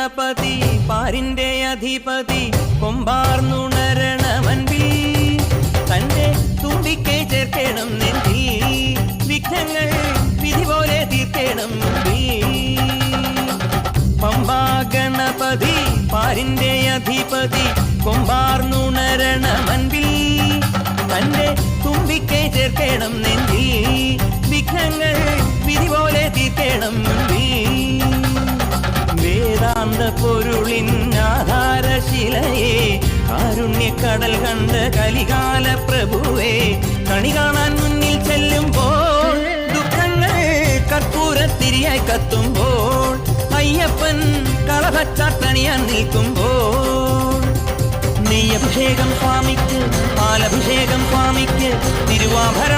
ഗണപതി പാരിന്റെ അധിപതി കൊമ്പാർന്നുണരണമൻപിൽ തന്റെ തുമ്പിക്കെ ചേർക്കണം നെഞ്ചിൽ വിഘ്നങ്ങൾ വിധി പോലെ തീർക്കണം പമ്പാ ഗണപതി പാരിന്റെ അധിപതി കൊമ്പാർന്നുണരണമൻപിൽ തന്റെ തുമ്പിക്കെ ചേർക്കണം നെഞ്ചിൽ വിഘ്നങ്ങൾ വിധി പോലെ തീർക്കണം വേദാന്ത പൊരുളിൻ ആധാരശിലയെ കാരുണ്യക്കടൽ കണ്ട കലികാല പ്രഭുവേ കണി കാണാൻ മുന്നിൽ ചെല്ലുമ്പോൾ ദുഃഖങ്ങൾ കർപ്പൂരത്തിരിയായി കത്തുമ്പോൾ അയ്യപ്പൻ കളഭച്ചാട്ടണിയാൻ നിൽക്കുമ്പോൾ നെയ്യഭിഷേകം സ്വാമിക്ക് പാലഭിഷേകം സ്വാമിക്ക് തിരുവാഭരണം